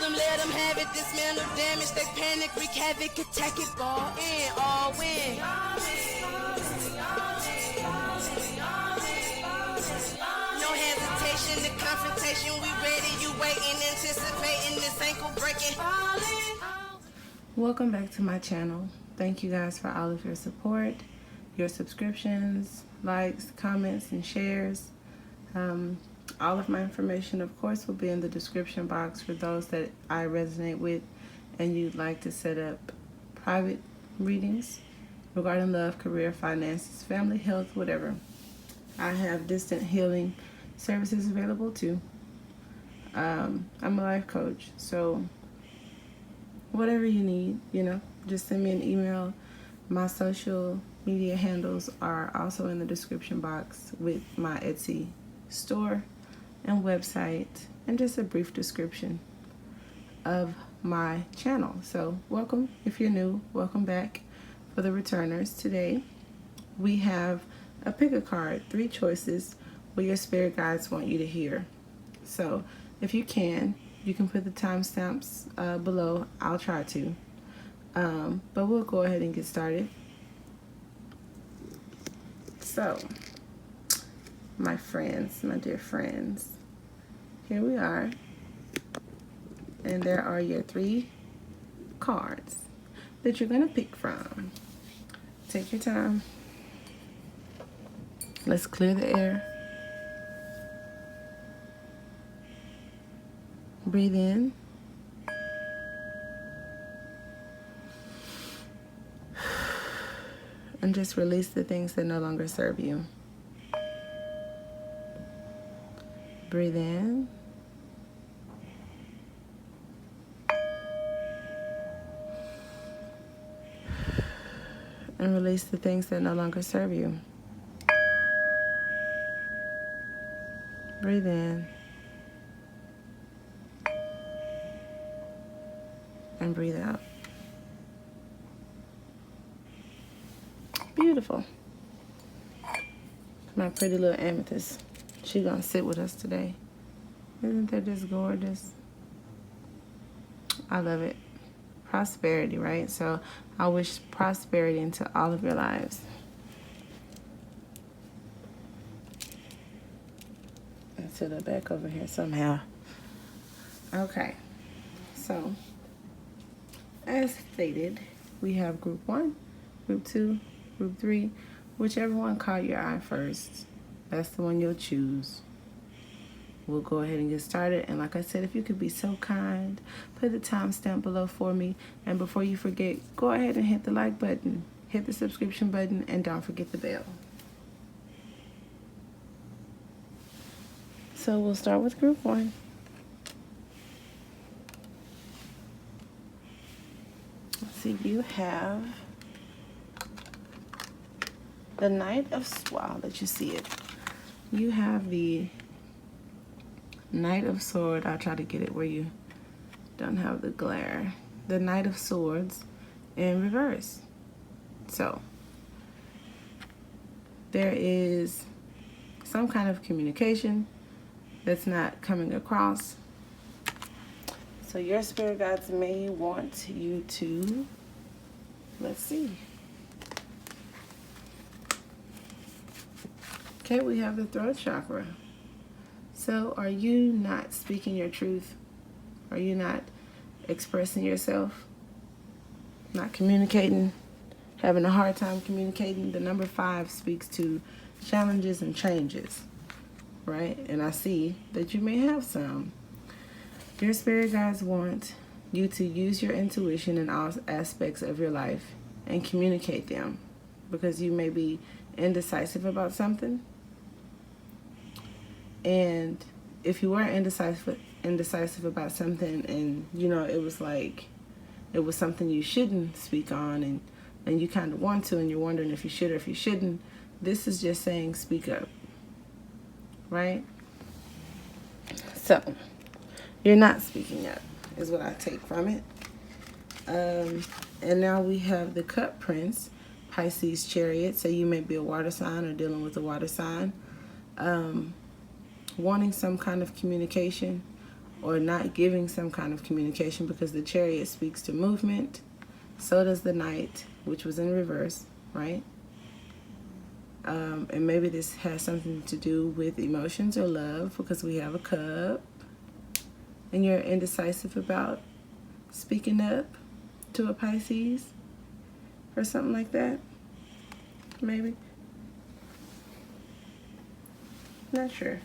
them, let them have it. Dismantle damage, they panic, wreak havoc, attack it, ball in, all win. No hesitation, the confrontation, we ready, you waiting, anticipating this ankle breaking. Welcome back to my channel. Thank you guys for all of your support, your subscriptions, likes, comments, and shares. All of my information, of course, will be in the description box for those that I resonate with and you'd like to set up private readings regarding love, career, finances, family, health, whatever. I have distant healing services available too. I'm a life coach, so whatever you need, just send me an email. My social media handles are also in the description box with my Etsy store and website and just a brief description of my channel. So welcome if you're new, welcome back. For the returners, today we have a pick a card, 3 choices what your spirit guides want you to hear. So if you can put the timestamps below. I'll try to. But we'll go ahead and get started. So, my friends, my dear friends, here we are. And there are your 3 cards that you're going to pick from. Take your time. Let's clear the air. Breathe in. And just release the things that no longer serve you. Breathe in. And release the things that no longer serve you. Breathe in. And breathe out. Beautiful. My pretty little amethyst. She's gonna sit with us today. Isn't that just gorgeous? I love it. Prosperity, right? So I wish prosperity into all of your lives. Let's sit it back over here somehow. Okay. So, as stated, we have group 1, group 2, group 3, whichever one caught your eye first, that's the one you'll choose. We'll go ahead and get started. And like I said, if you could be so kind, put the timestamp below for me. And before you forget, go ahead and hit the like button, hit the subscription button, and don't forget the bell. So we'll start with group 1. Let's see, you have the Knight of Swords. I'll let you see it. You have the Knight of Swords. I'll try to get it where you don't have the glare. The Knight of Swords in reverse. So there is some kind of communication that's not coming across. So your spirit guides may want you to, let's see. Okay, we have the throat chakra. So are you not speaking your truth? Are you not expressing yourself? Not communicating? Having a hard time communicating? The number 5 speaks to challenges and changes, right? And I see that you may have some. Your spirit guides want you to use your intuition in all aspects of your life and communicate them, because you may be indecisive about something. And if you were indecisive about something, and it was like it was something you shouldn't speak on, and you kind of want to, and you're wondering if you should or if you shouldn't, this is just saying speak up, right? So you're not speaking up is what I take from it. And now we have the Cup Prince, Pisces Chariot. So you may be a water sign or dealing with a water sign, wanting some kind of communication, or not giving some kind of communication, because the Chariot speaks to movement. So does the Knight, which was in reverse, right? And maybe this has something to do with emotions or love, because we have a Cup. And you're indecisive about speaking up to a Pisces or something like that. Maybe. Not sure.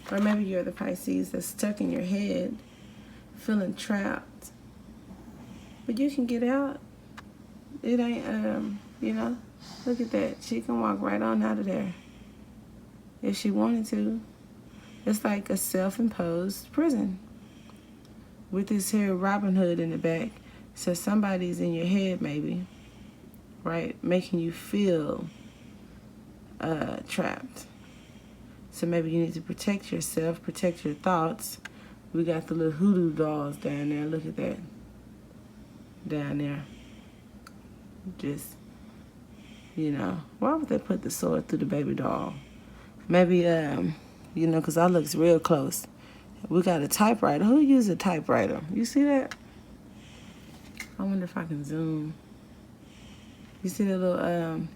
Or maybe you're the Pisces that's stuck in your head, feeling trapped. But you can get out. It ain't, you know, look at that. She can walk right on out of there if she wanted to. It's like a self-imposed prison with this here Robin Hood in the back. So somebody's in your head maybe, right, making you feel trapped. So maybe you need to protect yourself, protect your thoughts. We got the little hoodoo dolls down there. Look at that. Down there. Just, you know, why would they put the sword through the baby doll? Maybe, you know, because I looks real close. We got a typewriter. Who uses a typewriter? You see that? I wonder if I can zoom. You see that little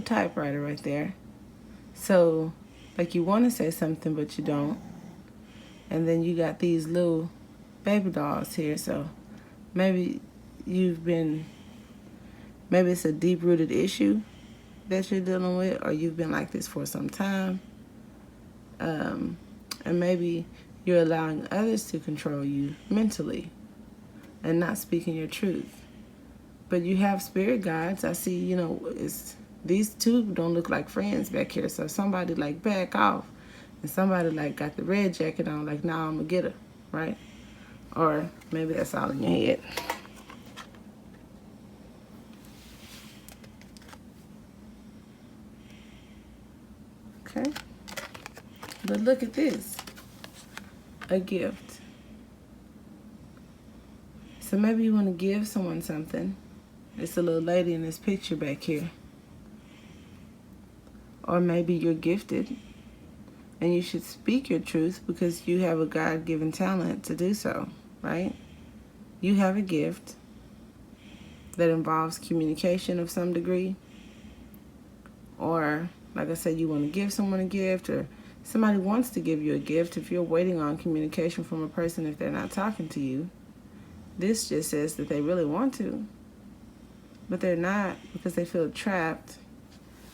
typewriter right there? So, like, you want to say something, but you don't. And then you got these little baby dolls here. So maybe maybe it's a deep-rooted issue that you're dealing with, or you've been like this for some time. And maybe you're allowing others to control you mentally and not speaking your truth. But you have spirit guides. I see, you know, these two don't look like friends back here. So somebody like back off, and somebody like got the red jacket on, like, nah, I'm gonna get her, right? Or maybe that's all in your head. Okay. But look at this. A gift. So maybe you want to give someone something. It's a little lady in this picture back here. Or maybe you're gifted and you should speak your truth because you have a God-given talent to do so, right? You have a gift that involves communication of some degree. Or, like I said, you want to give someone a gift, or somebody wants to give you a gift. If you're waiting on communication from a person, if they're not talking to you, this just says that they really want to, but they're not because they feel trapped,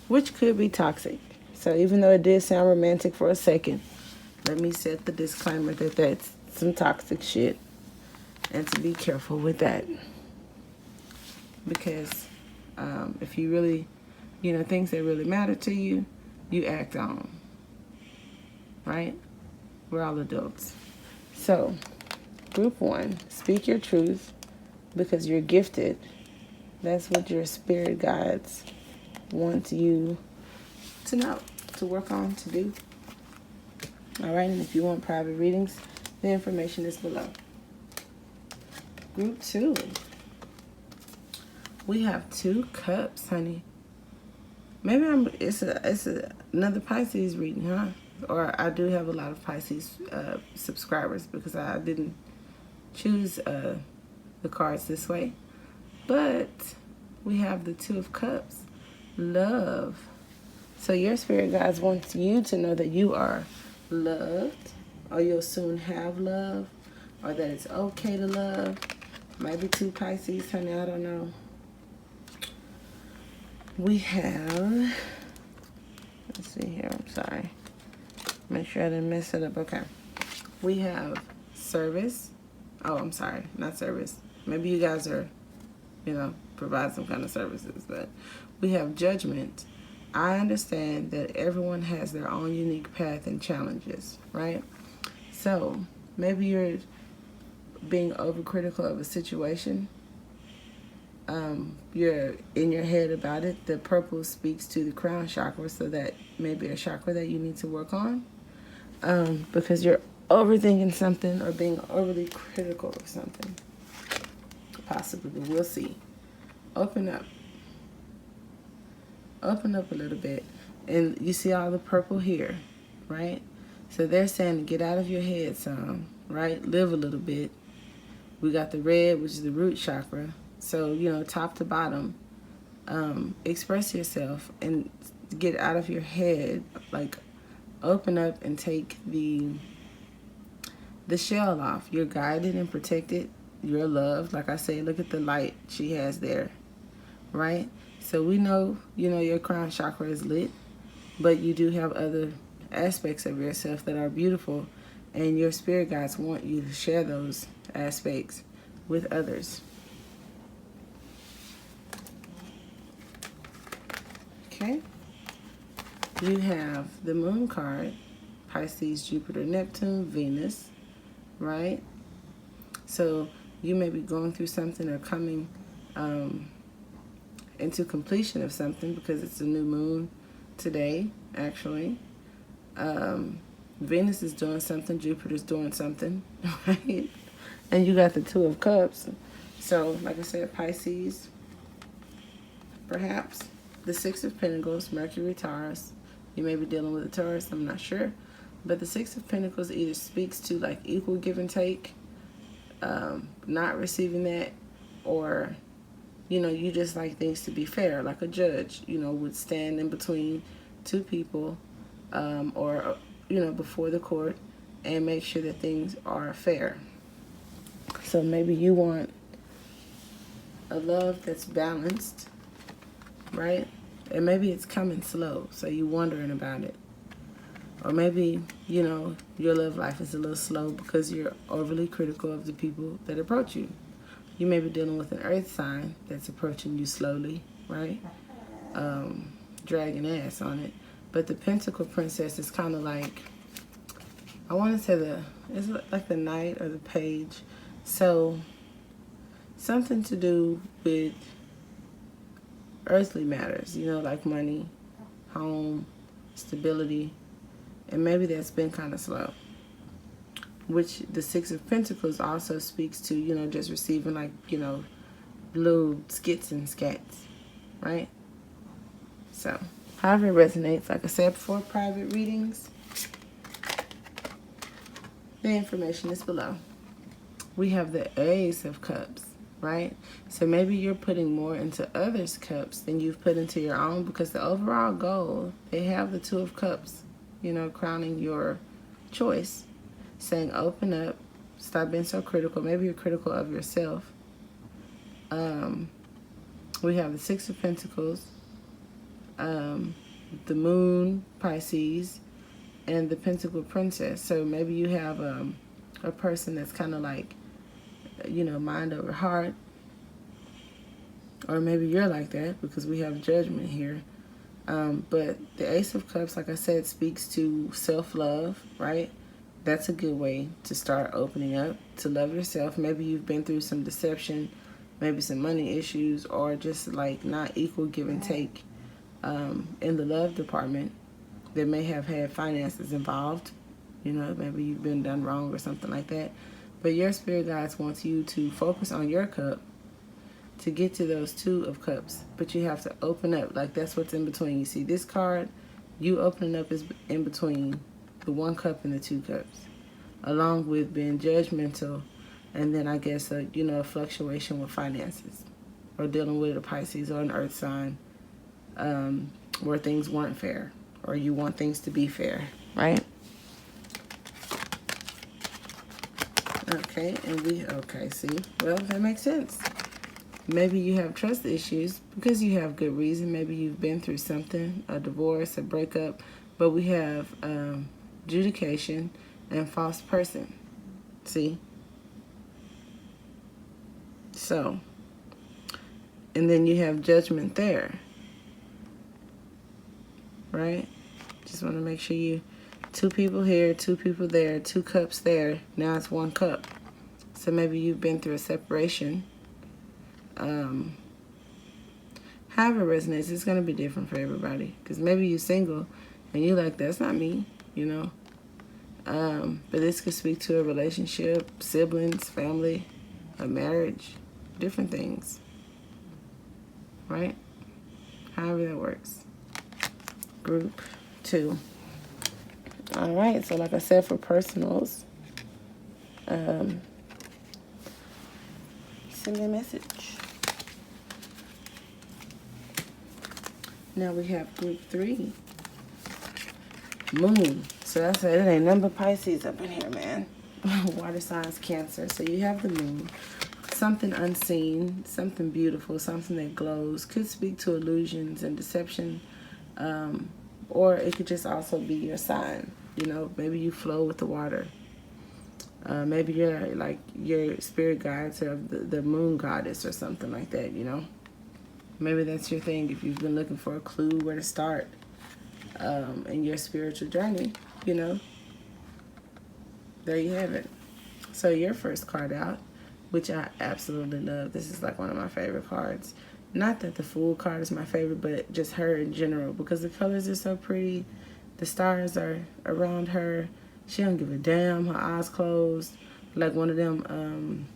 which could be toxic. So even though it did sound romantic for a second, let me set the disclaimer that that's some toxic shit, and to be careful with that. Because if you really, you know, things that really matter to you, you act on them, right? We're all adults. So, group 1, speak your truth because you're gifted. That's what your spirit guides want you to know, to work on, to do. All right, and if you want private readings, the information is below. Group 2. We have 2 cups, honey. Maybe it's another Pisces reading, huh? Or I do have a lot of Pisces subscribers because I didn't choose the cards this way. But we have the 2 of Cups, love. So your spirit guides want you to know that you are loved, or you'll soon have love, or that it's okay to love. Maybe 2 Pisces, honey, I don't know. We have, let's see here, I'm sorry. Make sure I didn't mess it up. Okay. We have service. Oh, I'm sorry, not service. Maybe you guys are, you know, provide some kind of services, but we have judgment. I understand that everyone has their own unique path and challenges, right? So maybe you're being overcritical of a situation. You're in your head about it. The purple speaks to the crown chakra, so that may be a chakra that you need to work on, because you're overthinking something or being overly critical of something. Possibly, we'll see. Open up. Open up a little bit. And you see all the purple here, right? So they're saying to get out of your head some, right? Live a little bit. We got the red, which is the root chakra. So, top to bottom, express yourself and get out of your head. Like, open up and take the shell off. You're guided and protected. You're loved. Like I say, look at the light she has there, right? So we know, your crown chakra is lit, but you do have other aspects of yourself that are beautiful, and your spirit guides want you to share those aspects with others. Okay? You have the moon card, Pisces, Jupiter, Neptune, Venus, right? So you may be going through something or coming into completion of something because it's a new moon today, actually. Venus is doing something, Jupiter's doing something, right? And you got the Two of Cups. So, like I said, Pisces, perhaps. The Six of Pentacles, Mercury, Taurus. You may be dealing with a Taurus, I'm not sure. But the Six of Pentacles either speaks to like equal give and take, not receiving that, or, you just like things to be fair, like a judge, would stand in between two people, or, before the court and make sure that things are fair. So maybe you want a love that's balanced, right? And maybe it's coming slow, so you're wondering about it. Or maybe, your love life is a little slow because you're overly critical of the people that approach you. You may be dealing with an earth sign that's approaching you slowly, right? Dragging ass on it. But the Pentacle Princess is kind of like, I want to say it's like the Knight or the Page. So, something to do with earthly matters, like money, home, stability, and maybe that's been kind of slow. Which the Six of Pentacles also speaks to, just receiving like, little skits and scats, right? So, however it resonates, like I said before, private readings, the information is below. We have the Ace of Cups, right? So maybe you're putting more into others' cups than you've put into your own, because the overall goal, they have the Two of Cups, crowning your choice, saying open up, stop being so critical. Maybe you're critical of yourself. We have the Six of Pentacles, the Moon, Pisces, and the Pentacle Princess. So maybe you have a person that's kind of like, mind over heart. Or maybe you're like that because we have Judgment here. But the Ace of Cups, like I said, speaks to self-love, right? That's a good way to start opening up, to love yourself. Maybe you've been through some deception, maybe some money issues, or just like not equal give and take in the love department. That may have had finances involved. Maybe you've been done wrong or something like that. But your spirit guides want you to focus on your cup to get to those Two of Cups. But you have to open up. Like, that's what's in between. You see this card, you opening up is in between the one cup and the two cups, along with being judgmental, and then I guess a fluctuation with finances, or dealing with a Pisces or an earth sign, where things weren't fair, or you want things to be fair, right? Okay, see, well, that makes sense. Maybe you have trust issues because you have good reason. Maybe you've been through something, a divorce, a breakup, but we have adjudication and false person. See? So, and then you have Judgment there, right? Just want to make sure you, two people here, two people there, two cups there. Now it's one cup. So maybe you've been through a separation. However it resonates, it's going to be different for everybody. Because maybe you're single and you're like, that's not me, But this could speak to a relationship, siblings, family, a marriage, different things. Right? However that works. Group 2. All right, so like I said, for personals, send me a message. Now we have group 3, Moon. So that's it. It ain't nothing but Pisces up in here, man. Water signs, Cancer. So you have the Moon. Something unseen, something beautiful, something that glows. Could speak to illusions and deception. Or it could just also be your sign. You know, maybe you flow with the water. Maybe you're like your spirit guides or the moon goddess or something like that, you know. Maybe that's your thing if you've been looking for a clue where to start in your spiritual journey, you know. There you have it. So your first card out, which I absolutely love. This is like one of my favorite cards. Not that the Fool card is my favorite, but just her in general, because the colors are so pretty. The stars are around her. She don't give a damn. Her eyes closed. Like one of them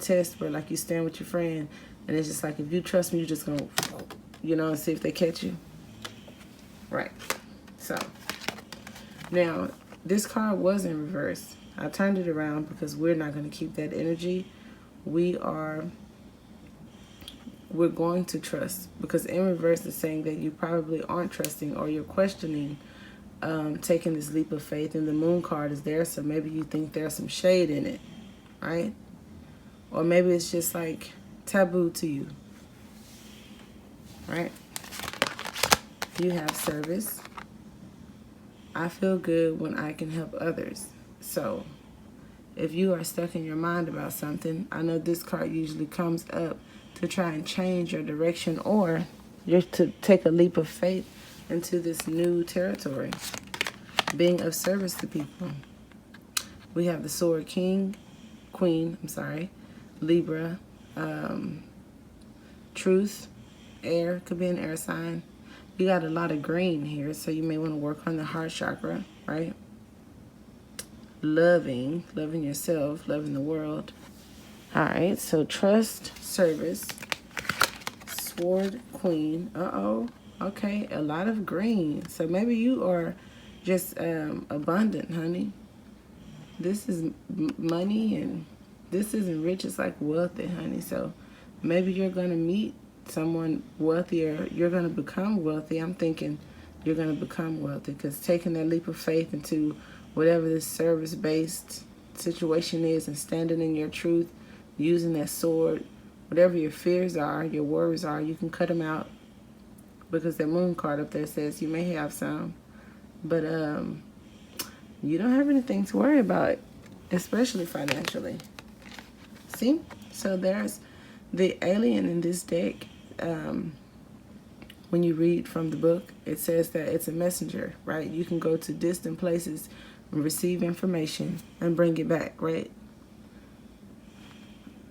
tests where like you stand with your friend and it's just like, if you trust me, you're just gonna, you know, and see if they catch you. Right. So now this card was in reverse. I turned it around because we're not going to keep that energy. We're going to trust, because in reverse is saying that you probably aren't trusting or you're questioning taking this leap of faith, and the Moon card is there, so maybe you think there's some shade in it, right? Or maybe it's just like taboo to you, right? You have service. I feel good when I can help others. So if you are stuck in your mind about something, I know this card usually comes up to try and change your direction, or you're to take a leap of faith into this new territory, being of service to people. We have the Sword Queen, Libra, Truth, air, could be an air sign. You got a lot of green here, so you may want to work on the heart chakra, right? Loving yourself, loving the world. All right, so trust, service, Sword Queen. Okay, a lot of green. So maybe you are just abundant, honey. This is money, and this isn't rich. It's like wealthy, honey. So maybe you're going to meet someone wealthy, or you're going to become wealthy. I'm thinking you're going to become wealthy, because taking that leap of faith into whatever this service-based situation is and standing in your truth, using that sword, whatever your fears are, your worries are, you can cut them out, because the Moon card up there says you may have some, but you don't have anything to worry about, especially financially. See? So there's the alien in this deck. When you read from the book, it says that it's a messenger, right? You can go to distant places and receive information and bring it back, right?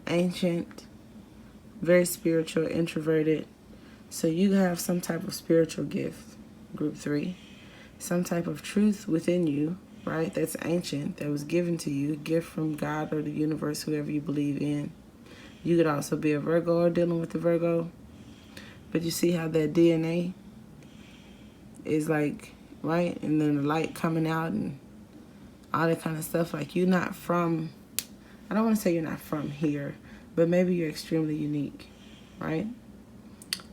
Ancient, very spiritual, introverted. So you have some type of spiritual gift, group 3. Some type of truth within you, right? That's ancient, that was given to you, a gift from God or the universe, whoever you believe in. You could also be a Virgo or dealing with the Virgo. But you see how that DNA is like, right? And then the light coming out and all that kind of stuff. Like, you're not from, I don't want to say you're not from here, but maybe you're extremely unique, right?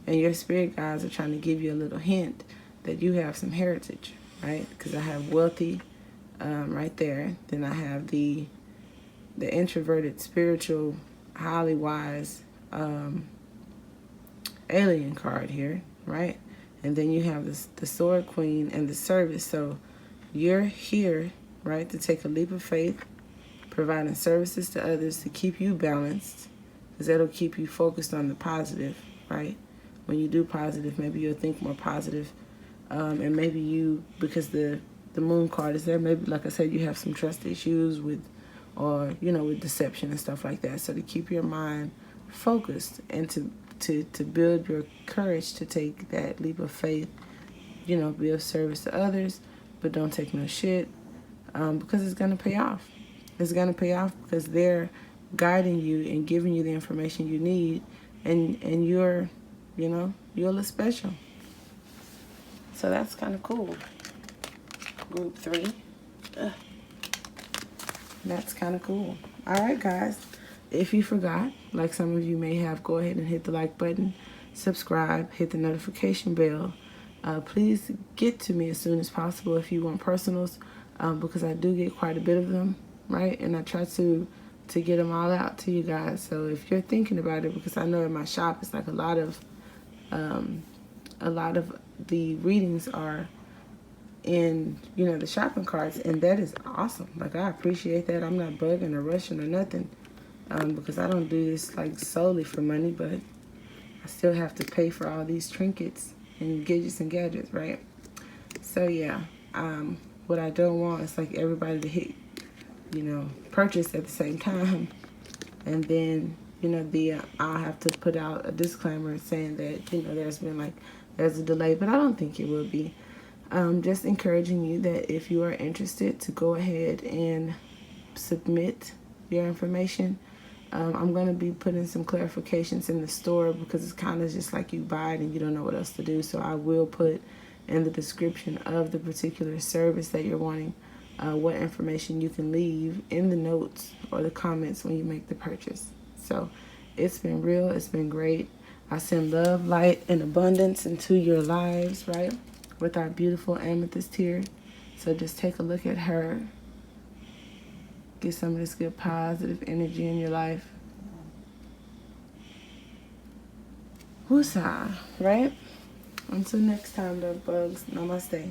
And your spirit guides are trying to give you a little hint that you have some heritage, right? Because I have wealthy right there. Then I have the introverted, spiritual, highly wise alien card here, right? And then you have the Sword Queen and the service. So you're here, right, to take a leap of faith, providing services to others to keep you balanced, because that'll keep you focused on the positive, right? When you do positive, maybe you'll think more positive. And maybe you, because the Moon card is there, maybe, like I said, you have some trust issues with, or, you know, with deception and stuff like that. So to keep your mind focused and to build your courage to take that leap of faith, you know, be of service to others, but don't take no shit, because it's going to pay off. It's going to pay off because they're guiding you and giving you the information you need, and you're, you know, you're a little special. So that's kind of cool. group 3. That's kind of cool. All right, guys. If you forgot, like some of you may have, go ahead and hit the like button, subscribe, hit the notification bell. Please get to me as soon as possible if you want personals, because I do get quite a bit of them, right? And I try to get them all out to you guys. So if you're thinking about it, because I know in my shop it's like a lot of the readings are in, you know, the shopping carts, and that is awesome. Like, I appreciate that. I'm not bugging or rushing or nothing, because I don't do this like solely for money, but I still have to pay for all these trinkets and gadgets, right? So yeah, what I don't want is like everybody to hit, you know, purchase at the same time, and then, you know, I'll have to put out a disclaimer saying that, you know, there's a delay, but I don't think it will be. Just encouraging you that if you are interested, to go ahead and submit your information. I'm going to be putting some clarifications in the store, because it's kind of just like you buy it and you don't know what else to do. So I will put in the description of the particular service that you're wanting what information you can leave in the notes or the comments when you make the purchase. So it's been real. It's been great. I send love, light, and abundance into your lives, right? With our beautiful amethyst here. So just take a look at her. Get some of this good positive energy in your life. Woosah, right? Until next time, love bugs. Namaste.